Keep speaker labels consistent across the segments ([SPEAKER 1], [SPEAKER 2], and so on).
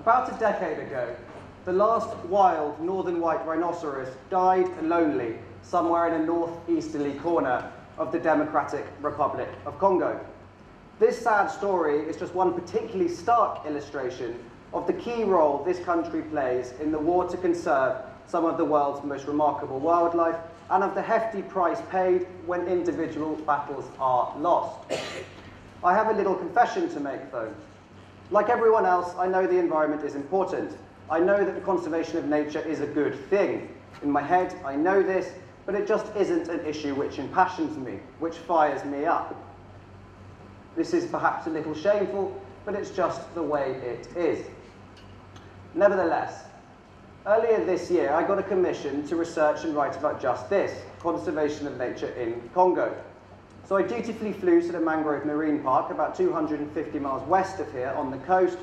[SPEAKER 1] About a decade ago, the last wild northern white rhinoceros died lonely somewhere in a northeasterly corner of the Democratic Republic of Congo. This sad story is just one particularly stark illustration of the key role this country plays in the war to conserve some of the world's most remarkable wildlife, and of the hefty price paid when individual battles are lost. I have a little confession to make, though. Like everyone else, I know the environment is important. I know that the conservation of nature is a good thing. In my head, I know this, but it just isn't an issue which impassions me, which fires me up. This is perhaps a little shameful, but it's just the way it is. Nevertheless, earlier this year, I got a commission to research and write about just this, conservation of nature in Congo. So I dutifully flew to the Mangrove Marine Park, about 250 miles west of here on the coast,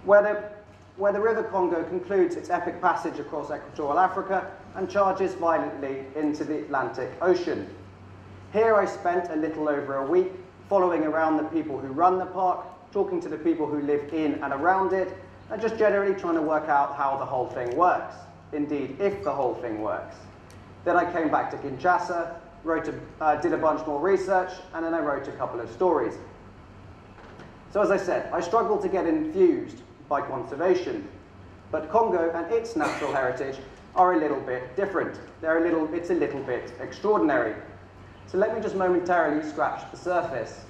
[SPEAKER 1] where the River Congo concludes its epic passage across equatorial Africa and charges violently into the Atlantic Ocean. Here I spent a little over a week following around the people who run the park, talking to the people who live in and around it, and just generally trying to work out how the whole thing works. Indeed, if the whole thing works. Then I came back to Kinshasa, did a bunch more research, and then I wrote a couple of stories. So as I said, I struggled to get infused by conservation, but Congo and its natural heritage are a little bit different. It's a little bit extraordinary. So let me just momentarily scratch the surface.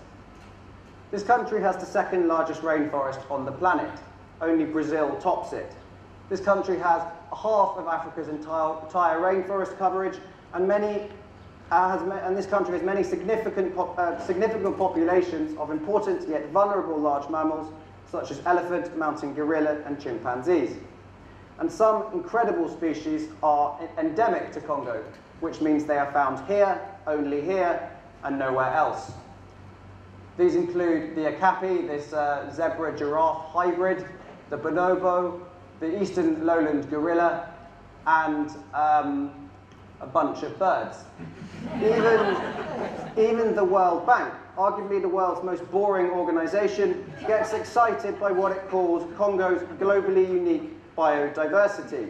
[SPEAKER 1] This country has the second largest rainforest on the planet. Only Brazil tops it. This country has half of Africa's entire rainforest coverage, and this country has many significant populations of important yet vulnerable large mammals, such as elephant, mountain gorilla, and chimpanzees. And some incredible species are endemic to Congo, which means they are found here, only here, and nowhere else. These include the okapi, this zebra-giraffe hybrid, the bonobo, the eastern lowland gorilla, and a bunch of birds. Even the World Bank, arguably the world's most boring organization, gets excited by what it calls Congo's globally unique biodiversity.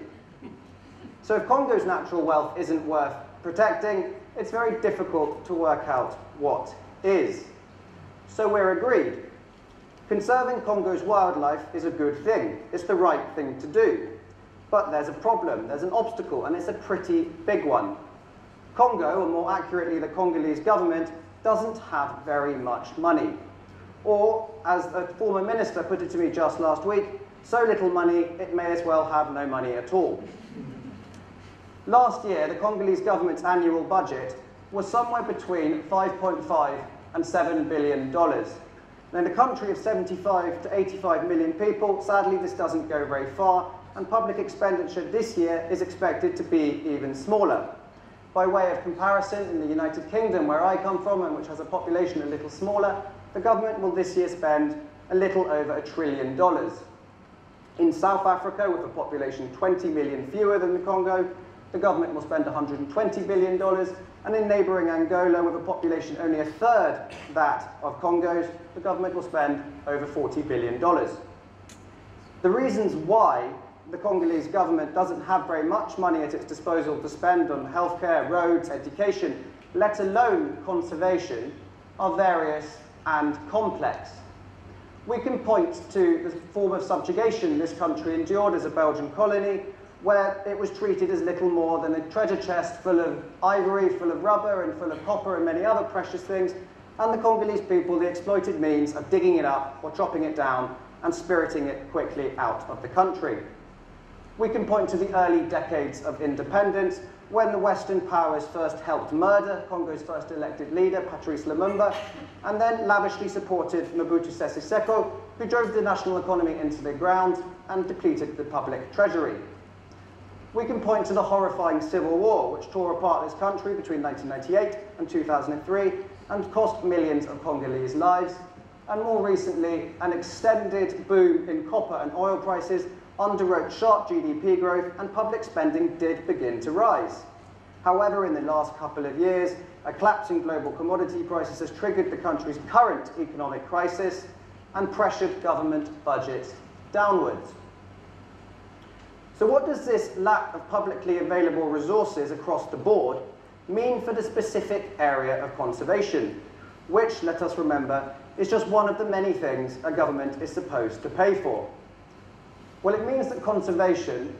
[SPEAKER 1] So if Congo's natural wealth isn't worth protecting, it's very difficult to work out what is. So we're agreed. Conserving Congo's wildlife is a good thing. It's the right thing to do. But there's a problem, there's an obstacle, and it's a pretty big one. Congo, or more accurately the Congolese government, doesn't have very much money. Or, as a former minister put it to me just last week, so little money, it may as well have no money at all. Last year, the Congolese government's annual budget was somewhere between 5.5 and $7 billion. Now, in a country of 75 to 85 million people, sadly this doesn't go very far, and public expenditure this year is expected to be even smaller. By way of comparison, in the United Kingdom, where I come from, and which has a population a little smaller, the government will this year spend a little over $1 trillion. In South Africa, with a population 20 million fewer than the Congo, the government will spend $120 billion, and in neighboring Angola, with a population only a third that of Congo's, the government will spend over $40 billion. The reasons why the Congolese government doesn't have very much money at its disposal to spend on healthcare, roads, education, let alone conservation, are various and complex. We can point to the form of subjugation this country endured as a Belgian colony, where it was treated as little more than a treasure chest full of ivory, full of rubber, and full of copper and many other precious things, and the Congolese people the exploited means of digging it up or chopping it down and spiriting it quickly out of the country. We can point to the early decades of independence, when the Western powers first helped murder Congo's first elected leader, Patrice Lumumba, and then lavishly supported Mobutu Sese Seko, who drove the national economy into the ground and depleted the public treasury. We can point to the horrifying civil war, which tore apart this country between 1998 and 2003 and cost millions of Congolese lives, and more recently, an extended boom in copper and oil prices underwrote sharp GDP growth, and public spending did begin to rise. However, in the last couple of years, a collapse in global commodity prices has triggered the country's current economic crisis and pressured government budgets downwards. So what does this lack of publicly available resources across the board mean for the specific area of conservation, which, let us remember, is just one of the many things a government is supposed to pay for? Well, it means that conservation,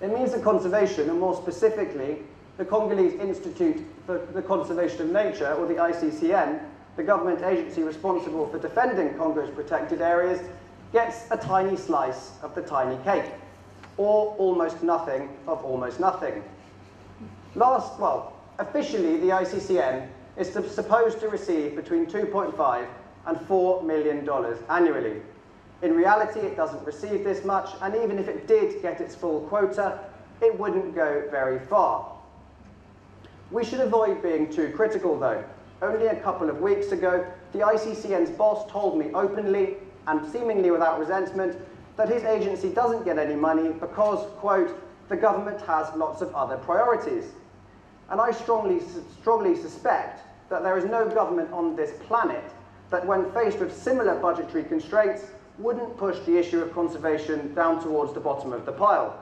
[SPEAKER 1] and more specifically, the Congolese Institute for the Conservation of Nature, or the ICCN, the government agency responsible for defending Congo's protected areas, gets a tiny slice of the tiny cake, or almost nothing of almost nothing. Officially, the ICCN is supposed to receive between $2.5 and $4 million annually. In reality, it doesn't receive this much, and even if it did get its full quota, it wouldn't go very far. We should avoid being too critical, though. Only a couple of weeks ago, the ICCN's boss told me openly, and seemingly without resentment, that his agency doesn't get any money because, quote, the government has lots of other priorities. And I strongly suspect that there is no government on this planet that, when faced with similar budgetary constraints, wouldn't push the issue of conservation down towards the bottom of the pile.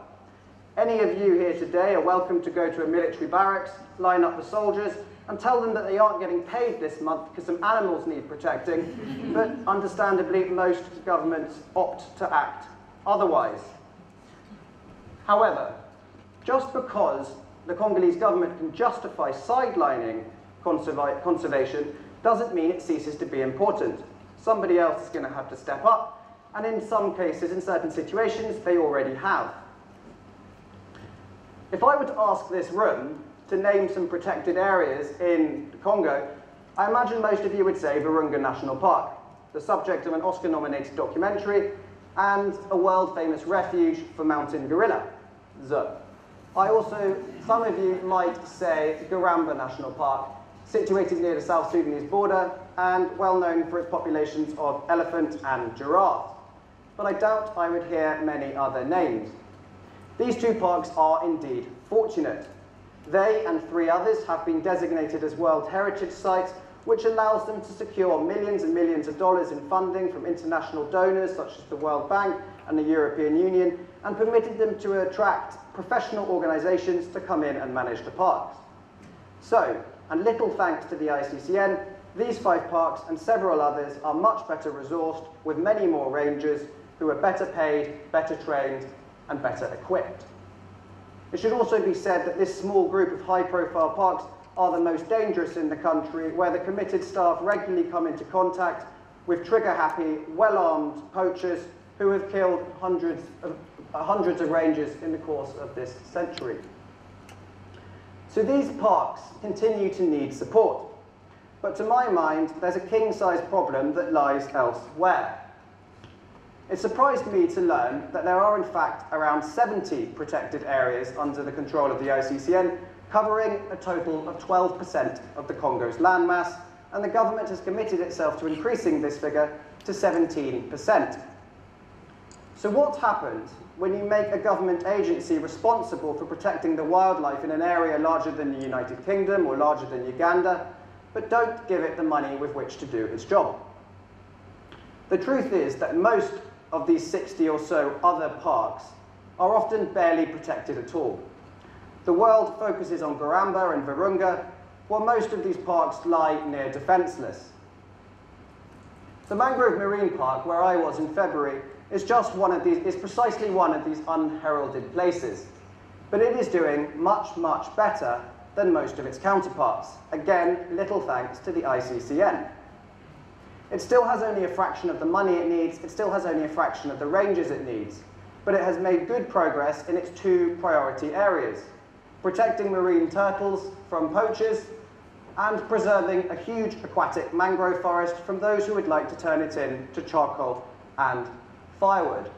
[SPEAKER 1] Any of you here today are welcome to go to a military barracks, line up the soldiers, and tell them that they aren't getting paid this month because some animals need protecting, but understandably, most governments opt to act otherwise. However, just because the Congolese government can justify sidelining conservation doesn't mean it ceases to be important. Somebody else is going to have to step up, and in some cases, in certain situations, they already have. If I were to ask this room to name some protected areas in Congo, I imagine most of you would say Virunga National Park, the subject of an Oscar-nominated documentary, and a world-famous refuge for mountain gorilla. Some of you might say Garamba National Park, situated near the South Sudanese border and well known for its populations of elephant and giraffe. But I doubt I would hear many other names. These two parks are indeed fortunate. They and 3 others have been designated as World Heritage Sites, which allows them to secure millions and millions of dollars in funding from international donors such as the World Bank and the European Union, and permitted them to attract professional organizations to come in and manage the parks. So, and little thanks to the ICCN, these 5 parks and several others are much better resourced with many more rangers who are better paid, better trained, and better equipped. It should also be said that this small group of high-profile parks are the most dangerous in the country, where the committed staff regularly come into contact with trigger-happy, well-armed poachers who have killed hundreds of rangers in the course of this century. So these parks continue to need support. But to my mind, there's a king-size problem that lies elsewhere. It surprised me to learn that there are in fact around 70 protected areas under the control of the ICCN, covering a total of 12% of the Congo's landmass, and the government has committed itself to increasing this figure to 17%. So what happens when you make a government agency responsible for protecting the wildlife in an area larger than the United Kingdom or larger than Uganda, but don't give it the money with which to do its job? The truth is that most of these 60 or so other parks are often barely protected at all. The world focuses on Garamba and Virunga, while most of these parks lie near defenseless. The Mangrove Marine Park, where I was in February, is precisely one of these unheralded places. But it is doing much, much better than most of its counterparts. Again, little thanks to the ICCN. It still has only a fraction of the money it needs, it still has only a fraction of the rangers it needs, but it has made good progress in its 2 priority areas: protecting marine turtles from poachers and preserving a huge aquatic mangrove forest from those who would like to turn it into charcoal and firewood.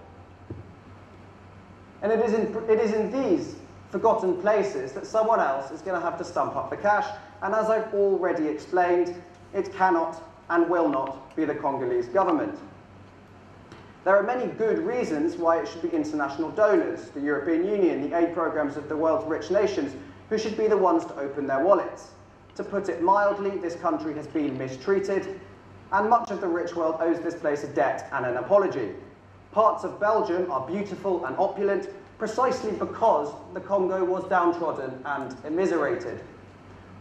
[SPEAKER 1] And it is in these forgotten places that someone else is going to have to stump up the cash, and as I've already explained, it cannot and will not be the Congolese government. There are many good reasons why it should be international donors, the European Union, the aid programs of the world's rich nations, who should be the ones to open their wallets. To put it mildly, this country has been mistreated, and much of the rich world owes this place a debt and an apology. Parts of Belgium are beautiful and opulent, precisely because the Congo was downtrodden and immiserated.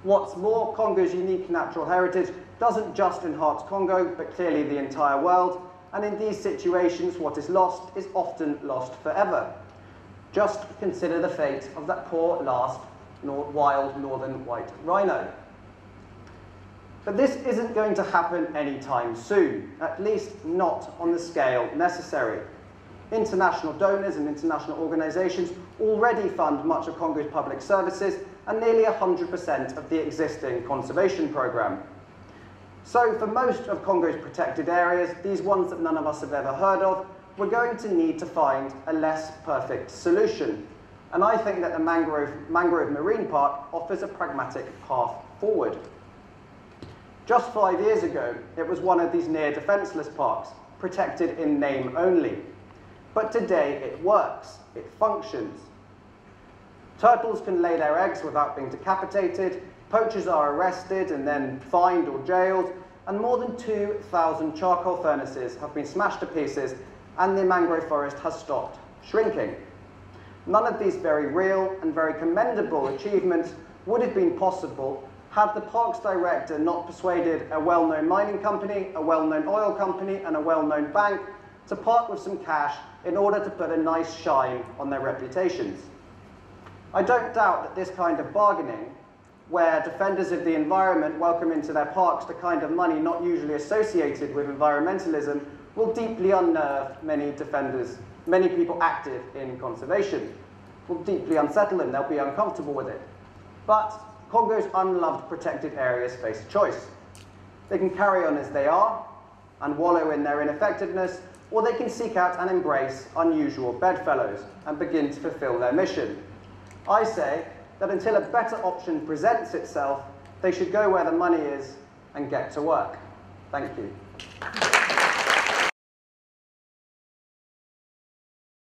[SPEAKER 1] What's more, Congo's unique natural heritage doesn't just enhance Congo, but clearly the entire world, and in these situations, what is lost is often lost forever. Just consider the fate of that poor last wild northern white rhino. But this isn't going to happen anytime soon, at least not on the scale necessary. International donors and international organisations already fund much of Congo's public services and nearly 100% of the existing conservation programme. So for most of Congo's protected areas, these ones that none of us have ever heard of, we're going to need to find a less perfect solution. And I think that the Mangrove Marine Park offers a pragmatic path forward. Just 5 years ago, it was one of these near defenceless parks, protected in name only. But today it works, it functions. Turtles can lay their eggs without being decapitated, poachers are arrested and then fined or jailed, and more than 2,000 charcoal furnaces have been smashed to pieces, and the mangrove forest has stopped shrinking. None of these very real and very commendable achievements would have been possible had the park's director not persuaded a well-known mining company, a well-known oil company, and a well-known bank to part with some cash in order to put a nice shine on their reputations. I don't doubt that this kind of bargaining, where defenders of the environment welcome into their parks the kind of money not usually associated with environmentalism, will deeply unnerve many defenders, many people active in conservation. Will deeply unsettle them, they'll be uncomfortable with it. But Congo's unloved protected areas face a choice. They can carry on as they are and wallow in their ineffectiveness, or they can seek out and embrace unusual bedfellows and begin to fulfill their mission. I say that until a better option presents itself, they should go where the money is and get to work. Thank you.